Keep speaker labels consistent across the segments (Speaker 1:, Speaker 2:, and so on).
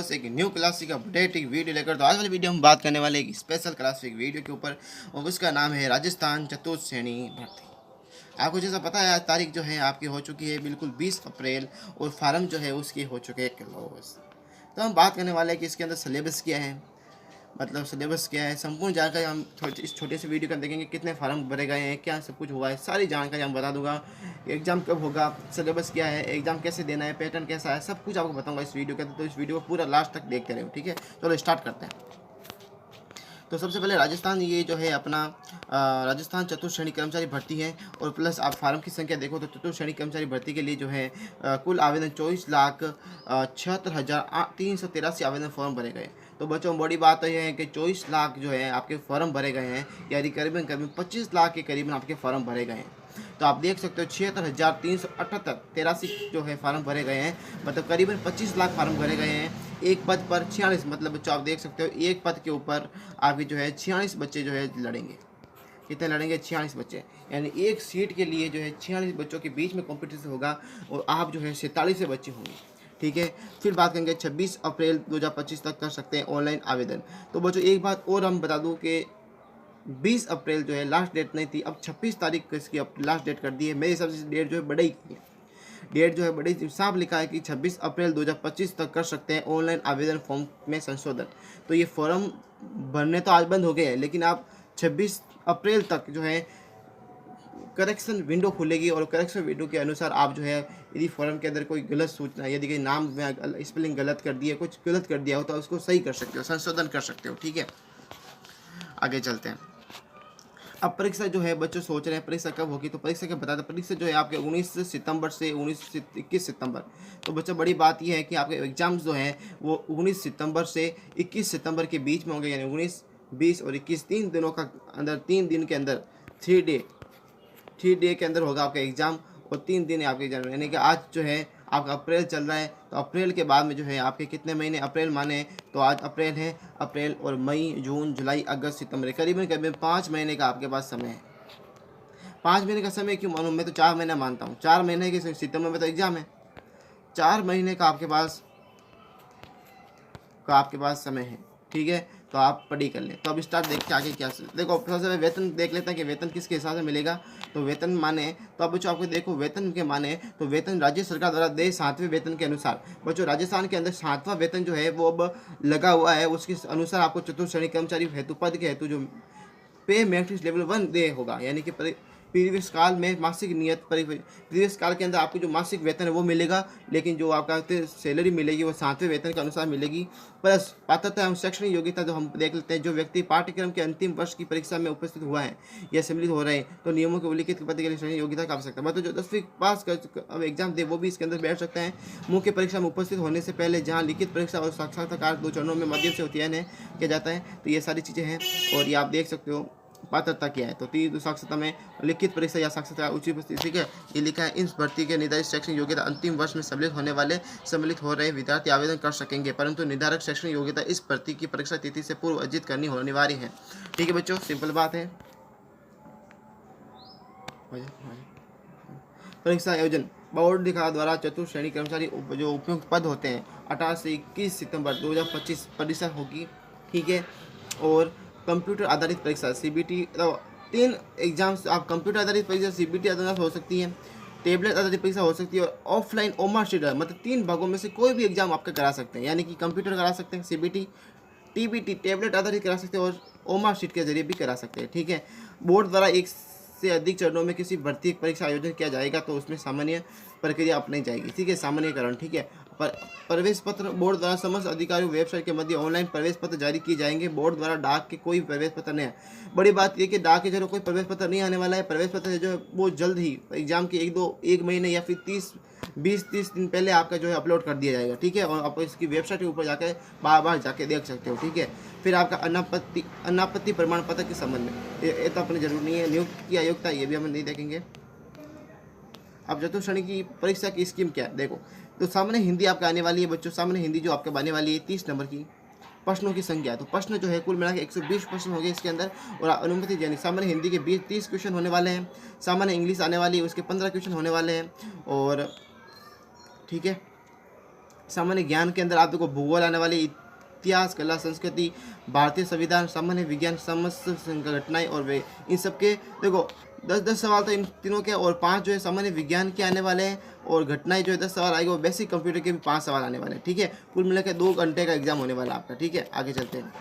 Speaker 1: Viewers, एक new classic update एक video लेकर। तो आज वाली वीडियो हम बात करने वाले एक स्पेशल क्लासिक वीडियो के ऊपर, और उसका नाम है राजस्थान चतुर्थ श्रेणी भर्ती। आपको जैसा पता है, आज तारीख जो है आपकी हो चुकी है बिल्कुल 20 अप्रैल, और फार्म जो है उसके हो चुके हैं क्लोज। तो हम बात करने वाले हैं कि इसके अंदर सिलेबस क्या है, मतलब सिलेबस क्या है, संपूर्ण जानकारी हम इस छोटे से वीडियो का देखेंगे। कितने फार्म भरे गए हैं, क्या सब कुछ हुआ है, सारी जानकारी हम बता दूंगा। एग्ज़ाम कब होगा, सिलेबस क्या है, एग्ज़ाम कैसे देना है, पैटर्न कैसा है, सब कुछ आपको बताऊंगा इस वीडियो के अंदर। तो इस वीडियो को पूरा लास्ट तक देखते रहो, ठीक है। चलो स्टार्ट करते हैं। तो सबसे पहले राजस्थान, ये जो है अपना राजस्थान चतुर्थ श्रेणी कर्मचारी भर्ती है। और प्लस आप फार्म की संख्या देखो तो चतुर्थ श्रेणी कर्मचारी भर्ती के लिए जो है कुल आवेदन 24,76,383 आवेदन फॉर्म भरे गए। तो बच्चों, बड़ी बात तो यह है कि 24 लाख जो है आपके फॉर्म भरे गए हैं, यानी करीबन 25 लाख के करीबन आपके फॉर्म भरे गए हैं। तो आप देख सकते हो 76,378 जो है फार्म भरे गए हैं, मतलब करीबन 25 लाख फार्म भरे गए हैं। एक पद पर 46, मतलब बच्चों आप देख सकते हो एक पद के ऊपर आपके जो है 46 बच्चे जो है लड़ेंगे। कितने लड़ेंगे? 46 बच्चे, यानी एक सीट के लिए जो है 46 बच्चों के बीच में कॉम्पिटिशन होगा, और आप जो है 47 बच्चे होंगे, ठीक है। फिर बात करेंगे 26 अप्रैल 2025 तक कर सकते हैं ऑनलाइन आवेदन। तो बच्चों एक बात और हम बता दूं कि 20 अप्रैल जो है लास्ट डेट नहीं थी, अब 26 तारीख को इसकी अब लास्ट डेट कर दी है। मेरे हिसाब से डेट जो है बढ़ाई की है, डेट जो है बड़ी साफ लिखा है कि 26 अप्रैल 2025 तक कर सकते हैं ऑनलाइन आवेदन फॉर्म में संशोधन। तो ये फॉर्म भरने तो आज बंद हो गए हैं, लेकिन आप 26 अप्रैल तक जो है करेक्शन विंडो खुलेगी, और करेक्शन विंडो के अनुसार आप जो है यदि फॉर्म के अंदर कोई गलत सूचना, यदि कोई नाम में स्पेलिंग गलत कर दिया, कुछ गलत कर दिया हो, तो उसको सही कर सकते हो, संशोधन कर सकते हो, ठीक है। आगे चलते हैं। अब परीक्षा जो है बच्चों सोच रहे हैं परीक्षा कब होगी, तो परीक्षा क्या बता दें। परीक्षा जो है आपके 19 सितंबर से 21 सितंबर। तो बच्चों बड़ी बात यह है कि आपके एग्जाम्स जो हैं वो 19 सितंबर से 21 सितंबर के बीच में होंगे, यानी 19, 20 और 21 3 दिनों का अंदर, 3 दिन के अंदर, 3 डे के अंदर होगा आपका एग्ज़ाम। और 3 दिन है आपके एग्जाम, यानी कि आज जो है आपका अप्रैल चल रहा है, तो अप्रैल के बाद में जो है आपके कितने महीने, अप्रैल माने तो आज अप्रैल है, अप्रैल और मई, जून, जुलाई, अगस्त, सितंबर, करीबन 5 महीने का आपके पास समय है। 5 महीने का समय क्यों मानूँ मैं? तो 4 महीना मानता हूँ। 4 महीने के सितंबर में तो एग्ज़ाम है, 4 महीने का आपके पास समय है, ठीक है। तो आप पढ़ी कर लें। तो अब स्टार्ट देखते आगे क्या। देखो सबसे पहले वेतन देख लेते हैं कि वेतन किसके हिसाब से मिलेगा। तो वेतन माने तो अब बच्चों आपको देखो, वेतन के माने तो वेतन राज्य सरकार द्वारा दे 7वें वेतन के अनुसार। बच्चों राजस्थान के अंदर 7वां वेतन जो है वो अब लगा हुआ है, उसके अनुसार आपको चतुर्थ श्रेणी कर्मचारी हेतु पद के हेतु जो पे मैट्रिक्स लेवल 1 दे होगा, यानी कि प्रीवियस काल में मासिक नियत प्रीवियस काल के अंदर आपको जो मासिक वेतन है वो मिलेगा, लेकिन जो आपका सैलरी मिलेगी वो 7वें वेतन के अनुसार मिलेगी। प्लस पात्रता एवं शैक्षणिक योग्यता जो हम देख लेते हैं, जो व्यक्ति पाठ्यक्रम के अंतिम वर्ष की परीक्षा में उपस्थित हुआ है या सम्मिलित हो रहे हैं, तो नियमों के उल्लिखित पद के लिए शैक्षणिक योग्यता का आवश्यकता। मतलब जो 10वीं पास कर अब एग्जाम दे वो भी इसके अंदर बैठ सकते हैं। मुख्य परीक्षा में उपस्थित होने से पहले जहाँ लिखित परीक्षा और साक्षात्कार 2 चरणों में माध्यम से उत्तीर्ण किया जाता है। तो ये सारी चीज़ें हैं, और ये आप देख सकते हो पात्रता क्या है। तो 3 साक्षरता में लिखित परीक्षा या साक्षरता उच्च उपस्थिति, ठीक है। ये लिखा है, इन भर्ती के निर्धारित शैक्षणिक योग्यता अंतिम वर्ष में सम्मिलित हो रहे विद्यार्थी आवेदन कर सकेंगे, परंतु निर्धारक शैक्षणिक योग्यता इस भर्ती की परीक्षा तिथि से पूर्व अर्जित करनी अनिवार्य है, ठीक है बच्चों। सिंपल बात है। परीक्षा आयोजन बोर्ड लिखा द्वारा चतुर्थ श्रेणी कर्मचारी जो उपयुक्त पद होते हैं 18 से 21 सितंबर 2025 परीक्षा होगी, ठीक है। और कंप्यूटर आधारित परीक्षा सीबीटी, तो 3 एग्जाम्स आप कंप्यूटर आधारित परीक्षा सीबीटी आधारित हो सकती है, टेबलेट आधारित परीक्षा हो सकती है, और ऑफलाइन ओमार शीट, मतलब 3 भागों में से कोई भी एग्जाम आपका करा सकते हैं, यानी कि कंप्यूटर करा सकते हैं सीबीटी, टीबीटी टेबलेट आधारित करा सकते हैं, और ओमार शीट के जरिए भी करा सकते हैं, ठीक है। बोर्ड द्वारा एक से अधिक चरणों में किसी भर्ती परीक्षा आयोजन किया जाएगा तो उसमें सामान्य प्रक्रिया अपनाई जाएगी, ठीक है, सामान्यकरण, ठीक है। प्रवेश पत्र बोर्ड द्वारा समस्त अधिकारियों वेबसाइट के मध्य ऑनलाइन प्रवेश पत्र जारी किए जाएंगे। बोर्ड द्वारा डाक के कोई प्रवेश पत्र नहीं है। बड़ी बात यह कि डाक के जरिए कोई प्रवेश पत्र नहीं आने वाला है। प्रवेश पत्र जो है वो जल्द ही एग्जाम के 1 महीने या फिर 20-30 दिन पहले आपका जो है अपलोड कर दिया जाएगा, ठीक है। और आप इसकी वेबसाइट के ऊपर जाकर बार जाके देख सकते हो, ठीक है। फिर आपका अनापत्ति प्रमाण पत्र के संबंध में ये तो अपनी जरूरी नहीं है। नियुक्त की आयोग्यता ये भी हम नहीं देखेंगे। अब चतुर्थ श्रेणी की परीक्षा की स्कीम क्या है देखो। तो सामान्य हिंदी आपका आने वाली है बच्चों, सामान्य हिंदी जो आपके आने वाली है 30 नंबर की। प्रश्नों की संख्या, तो प्रश्न जो है कुल मिला के 120 प्रश्न हो गए इसके अंदर, और अनुमति यानी सामान्य हिंदी के 30 क्वेश्चन होने वाले हैं। सामान्य इंग्लिश आने वाली है, उसके 15 क्वेश्चन होने वाले हैं, और ठीक है। सामान्य ज्ञान के अंदर आप देखो भूगोल आने वाली, इतिहास, कला, संस्कृति, भारतीय संविधान, सामान्य विज्ञान, समस्त घटनाएं और वे इन सब के देखो 10-10 सवाल तो इन तीनों के, और 5 जो है सामान्य विज्ञान के आने वाले हैं, और घटनाएं जो है 10 सवाल आएंगे, और बेसिक कंप्यूटर के भी 5 सवाल आने वाले हैं। ठीक है, कुल मिलाकर 2 घंटे का एग्जाम होने वाला है आपका। ठीक है, आगे चलते हैं।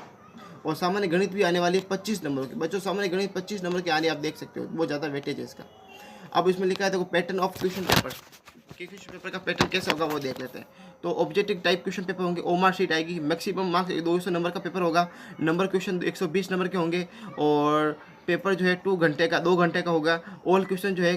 Speaker 1: और सामान्य गणित भी आने वाली है 25 नंबर की। बच्चों सामान्य गणित 25 नंबर की आने, आप देख सकते हो बहुत ज़्यादा वेटेज है इसका। अब इसमें लिखा है देखो पैटर्न ऑफ क्वेश्चन पेपर, कि क्वेश्चन पेपर का पैटर्न कैसा होगा वो देख लेते हैं। तो ऑब्जेक्टिव टाइप क्वेश्चन पेपर होंगे, ओमार शीट आएगी, मैक्सिमम मार्क्स 200 नंबर का पेपर होगा, नंबर क्वेश्चन 120 नंबर के होंगे, और पेपर जो है 2 घंटे का होगा। ऑल क्वेश्चन जो है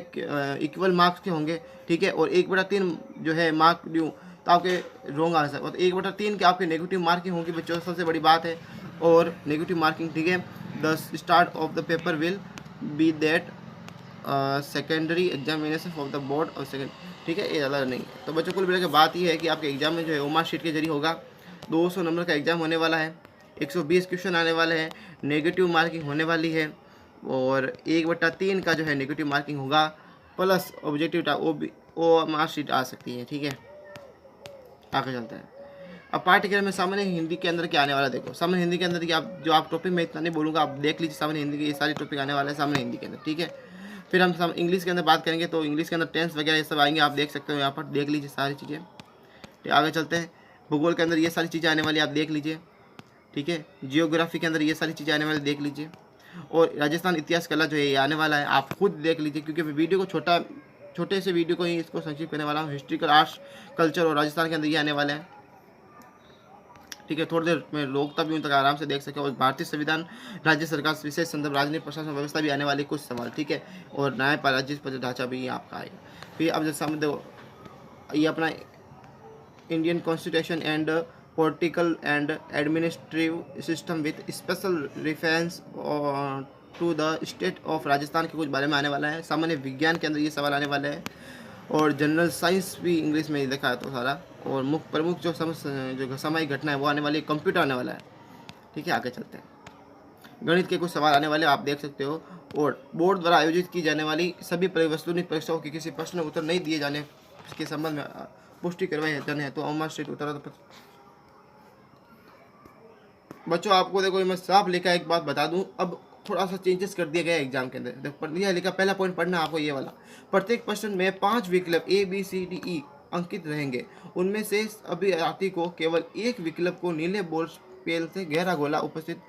Speaker 1: इक्वल मार्क्स के होंगे। ठीक है, और 1/3 जो है मार्क ड्यू, तो आपके रॉन्ग आंसर, और 1/3 के आपके नेगेटिव मार्किंग होगी बच्चों, सबसे बड़ी बात है, और नेगेटिव मार्किंग। ठीक है, the start of the paper will be that secondary examination of the board और सेकेंड। ठीक है, ये ज़्यादा नहीं है। तो बच्चों कुल मिलाकर बात ये है कि आपके एग्जाम में जो है ओमार शीट के जरिए होगा, 200 नंबर का एग्जाम होने वाला है, 120 क्वेश्चन आने वाले हैं, नेगेटिव मार्किंग होने वाली है, और 1/3 का जो है नेगेटिव मार्किंग होगा, plus objective O mark sheet आ सकती है। ठीक है, आगे चलते हैं। अब पाठ्यक्रम में सामान्य हिंदी के अंदर क्या आने वाला है, देखो सामान्य हिंदी के अंदर की आप जो आप टॉपिक में इतना नहीं बोलूँगा, आप देख लीजिए सामान्य हिंदी के ये सारे टॉपिक आने वाले हैं सामान्य हिंदी के अंदर। ठीक है, फिर हम इंग्लिश के अंदर बात करेंगे, तो इंग्लिश के अंदर टेंस वगैरह ये सब आएंगे, आप देख सकते हो यहाँ पर, देख लीजिए सारी चीज़ें। ठीक, आगे चलते हैं। भूगोल के अंदर ये सारी चीज़ें आने वाली आप देख लीजिए। ठीक है, जियोग्राफी के अंदर ये सारी चीज़ें आने वाली देख लीजिए, और राजस्थान इतिहास कला जो है ये आने वाला है, आप खुद देख लीजिए, क्योंकि मैं वीडियो को छोटे से वीडियो को ही इसको संक्षिप्त करने वाला हूँ। हिस्ट्रिकल, आर्ट्स, कल्चर और राजस्थान के अंदर ये आने वाले हैं। ठीक है, थोड़ी देर में रोकता भी हूँ तक आराम से देख सके, और भारतीय संविधान, राज्य सरकार, विशेष संदर्भ, राजनीतिक प्रशासन व्यवस्था भी आने वाली कुछ सवाल। ठीक है, और न्यायपालिका राज्य ढांचा भी आपका आएगा। फिर अब जैसे सामने देखो, ये अपना Indian constitution and political and administrative system with special reference to the state of Rajasthan के कुछ बारे में आने वाला है। सामान्य विज्ञान के अंदर ये सवाल आने वाले हैं, और जनरल साइंस भी इंग्लिश में ही देखा है तो सारा, और प्रमुख जो सामयिक घटना है वो आने वाली है, कंप्यूटर आने वाला है। ठीक है, आगे चलते हैं। गणित के कुछ सवाल आने वाले आप देख सकते हो, और बोर्ड द्वारा आयोजित की जाने वाली सभी वस्तुनिष्ठ परीक्षाओं के किसी प्रश्न उत्तर नहीं दिए जाने के संबंध में पुष्टि करवाई जाने हैं, तो ओमार शीट उत्तर। बच्चों आपको देखो मैं साफ लिखा, एक बात बता दूं, अब थोड़ा सा चेंजेस कर दिया गया एग्जाम के अंदर। देखो यह लिखा, पहला पॉइंट पढ़ना आपको ये वाला, प्रत्येक प्रश्न में 5 विकल्प ABCDE अंकित रहेंगे, उनमें से अभ्यर्थी को केवल एक विकल्प को नीले बोर्ड पेन से गहरा गोला उपस्थित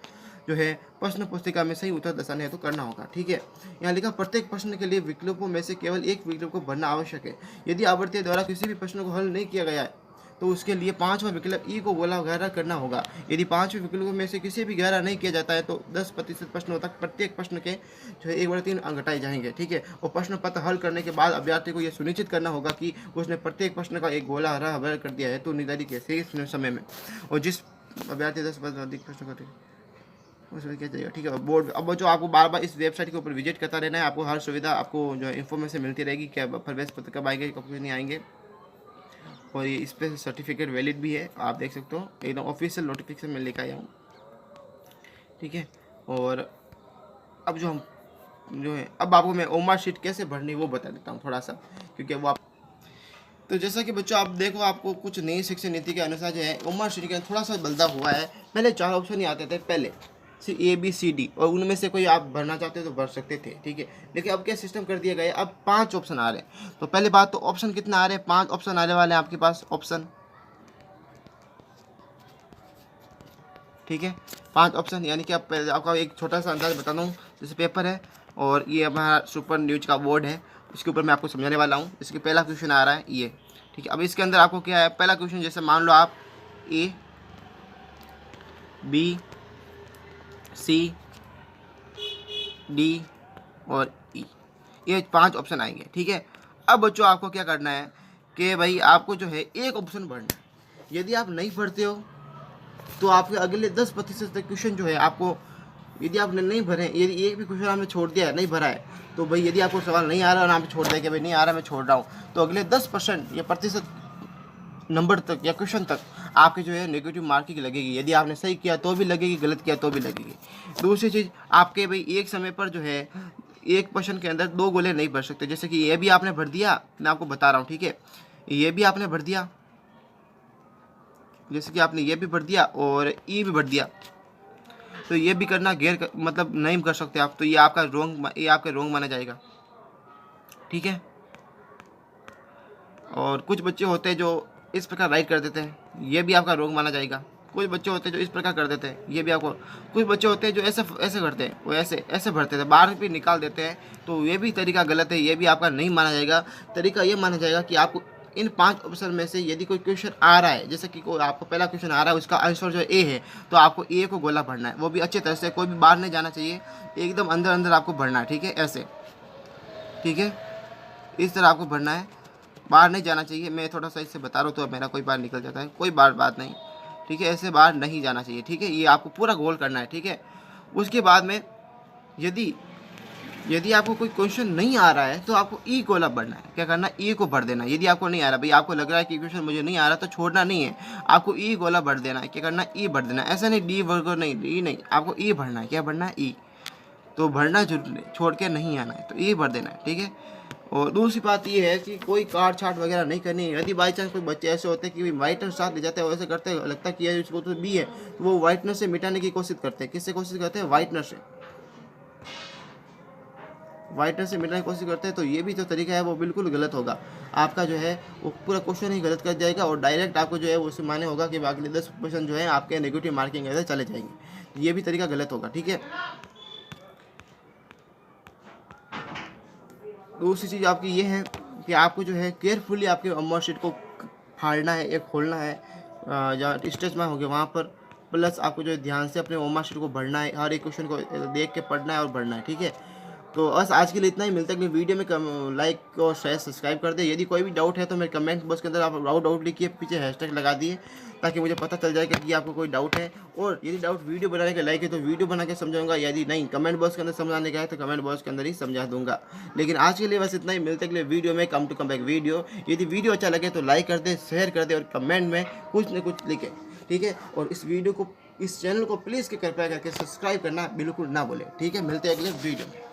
Speaker 1: जो है प्रश्न पुस्तिका में सही उत्तर दर्शाने हेतु करना होगा। ठीक है, यहाँ लिखा प्रत्येक प्रश्न के लिए विकल्पों में से केवल एक विकल्प को भरना आवश्यक है। यदि अभ्यर्थी द्वारा किसी भी प्रश्न को हल नहीं किया गया है तो उसके लिए 5वां विकल्प ई को गोला गहरा करना होगा। यदि 5वें विकल्पों में से किसी भी गहरा नहीं किया जाता है तो 10% प्रश्नों तक प्रत्येक प्रश्न के जो है 1/3 अंक घटाए जाएंगे। ठीक है, और प्रश्न पत्र हल करने के बाद अभ्यर्थी को यह सुनिश्चित करना होगा कि उसने प्रत्येक प्रश्न का एक गोला हरा हर कर दिया है तो निर्धारित के समय में, और जिस अभ्यर्थी 10% अधिक प्रश्न करते उसमें क्या चाहिए। ठीक है, बोर्ड अब जो आपको बार बार इस वेबसाइट के ऊपर विजिट करता रहना है, आपको हर सुविधा आपको जो है इन्फॉर्मेशन मिलती रहेगी, क्या प्रवेश पत्र कब आएंगे कब नहीं आएंगे, और ये इस पर सर्टिफिकेट वैलिड भी है, आप देख सकते हो, एकदम ऑफिशियल नोटिफिकेशन में लेकर आया हूँ। ठीक है, और अब जो है अब आपको मैं ओमार शीट कैसे भरनी वो बता देता हूँ थोड़ा सा, क्योंकि वो आप तो जैसा कि बच्चों आप देखो, आपको कुछ नई शिक्षा नीति के अनुसार जो है ओमार शीट का थोड़ा सा बदलाव हुआ है। पहले 4 ऑप्शन ही आते थे, पहले सिर्फ ABCD, और उनमें से कोई आप भरना चाहते तो भर सकते थे। ठीक है, लेकिन अब क्या सिस्टम कर दिया गया, अब 5 ऑप्शन आ रहे हैं। तो पहले बात तो ऑप्शन कितना आ रहे हैं, 5 ऑप्शन आने वाले हैं आपके पास ऑप्शन। ठीक है, 5 ऑप्शन, यानी कि आपका एक छोटा सा अंदाज बता दूँ, जैसे पेपर है और ये हमारा सुपर न्यूज का बोर्ड है, इसके ऊपर मैं आपको समझाने वाला हूँ। इसके पहला क्वेश्चन आ रहा है ये। ठीक है, अब इसके अंदर आपको क्या है, पहला क्वेश्चन जैसे मान लो आप A, B, C, D और E, ये 5 ऑप्शन आएंगे। ठीक है, अब बच्चों आपको क्या करना है कि भाई आपको जो है एक ऑप्शन भरना है। यदि आप नहीं भरते हो तो आपके अगले 10% तक क्वेश्चन जो है आपको, यदि आपने नहीं भरे, यदि एक भी क्वेश्चन आपने छोड़ दिया है, नहीं भरा है, तो भाई यदि आपको सवाल नहीं आ रहा और आप छोड़ दें कि भाई नहीं आ रहा मैं छोड़ रहा हूँ, तो अगले 10% या प्रतिशत नंबर तक या क्वेश्चन तक आपके जो है नेगेटिव मार्किंग लगेगी। यदि आपने सही किया तो भी लगेगी, गलत किया तो भी लगेगी। दूसरी चीज़, आपके भाई एक समय पर जो है एक प्रश्न के अंदर 2 गोले नहीं भर सकते। जैसे कि ये भी आपने भर दिया, मैं आपको बता रहा हूँ। ठीक है, ये भी आपने भर दिया, जैसे कि आपने ये भी भर दिया और ई भी भर दिया, तो ये भी करना मतलब नहीं कर सकते आप, तो ये आपका रोंग माना जाएगा, ठीक है। और कुछ बच्चे होते हैं जो इस प्रकार राइट कर देते हैं, ये भी आपका रोंग माना जाएगा। कुछ बच्चे होते हैं जो इस प्रकार कर देते हैं, ये भी आपको। कुछ बच्चे होते हैं जो ऐसे ऐसे करते हैं, वो ऐसे भरते थे, बाहर भी निकाल देते हैं, तो ये भी तरीका गलत है, ये भी आपका नहीं माना जाएगा। तरीका ये माना जाएगा कि आपको इन 5 ऑप्शन में से यदि कोई क्वेश्चन आ रहा है, जैसे कि कोई आपको पहला क्वेश्चन आ रहा है, उसका आंसर जो ए है, तो आपको ए को गोला भरना है, वो भी अच्छी तरह से, कोई भी बाहर नहीं जाना चाहिए, एकदम अंदर अंदर आपको भरना है, ठीक है, ऐसे, ठीक है, इस तरह आपको भरना है, बाहर नहीं जाना चाहिए। मैं थोड़ा सा इससे बता रहा हूँ तो मेरा कोई बार निकल जाता है, कोई बात नहीं, ठीक है, ऐसे बाहर नहीं जाना चाहिए, ठीक है, ये आपको पूरा गोल करना है, ठीक है। उसके बाद में यदि आपको कोई क्वेश्चन नहीं आ रहा है तो आपको ई गोला भरना है, क्या करना है, ई को भर देना है। यदि आपको नहीं आ रहा, भाई आपको लग रहा है कि क्वेश्चन मुझे नहीं आ रहा, तो छोड़ना नहीं है, आपको ई गोला भर देना है, क्या करना है, ई भर देना है, ऐसा नहीं डी वर्ग नहीं, डी नहीं, आपको ई भरना है, क्या भरना है, ई, तो भरना छोड़ के नहीं आना है, तो ई भर देना है, ठीक है। और दूसरी बात ये है कि कोई काट छाट वगैरह नहीं करनी है। यदि बाई चांस कोई बच्चे ऐसे होते हैं कि वाइटनर साथ ले जाते हैं, वैसे करते हैं, लगता है कि ये इसको तो बी है, तो वो वाइटनर से मिटाने की कोशिश करते हैं। किससे कोशिश करते हैं, वाइटनर से मिटाने की कोशिश करते हैं, तो ये भी जो तरीका है वो बिल्कुल गलत होगा। आपका जो है वो पूरा क्वेश्चन ही गलत कर जाएगा, और डायरेक्ट आपको जो है उससे माने होगा कि बाकी 10 क्वेश्चन जो है आपके नेगेटिव मार्किंग ऐसे चले जाएंगे। ये भी तरीका गलत होगा, ठीक है। दूसरी चीज़ आपकी ये है कि आपको जो है केयरफुली आपके मार्कशीट को फाड़ना है, एक खोलना है, जहाँ स्टेज में होंगे वहाँ पर, प्लस आपको जो है ध्यान से अपने मार्कशीट को भरना है, हर एक क्वेश्चन को देख के पढ़ना है और भरना है, ठीक है। तो बस आज के लिए इतना ही, मिलता है अगली वीडियो में। लाइक और शेयर सब्सक्राइब कर दे। यदि कोई भी डाउट है तो मेरे कमेंट बॉक्स के अंदर आप डाउट लिखिए, पीछे हैशटैग लगा दिए, ताकि मुझे पता चल जाए कि आपको कोई डाउट है। और यदि डाउट वीडियो बनाने के लायक है तो वीडियो बना के समझाऊंगा, यदि नहीं कमेंट बॉक्स के अंदर समझाने का है तो कमेंट बॉक्स के अंदर ही समझा दूंगा। लेकिन आज के लिए बस इतना ही, मिलते अगले वीडियो में। Come back video. यदि वीडियो अच्छा लगे तो लाइक कर दे, शेयर कर दे और कमेंट में कुछ न कुछ लिखे, ठीक है। और इस चैनल को प्लीज़ कृपया करके सब्सक्राइब करना बिल्कुल ना बोले, ठीक है। मिलते हैं अगले वीडियो में।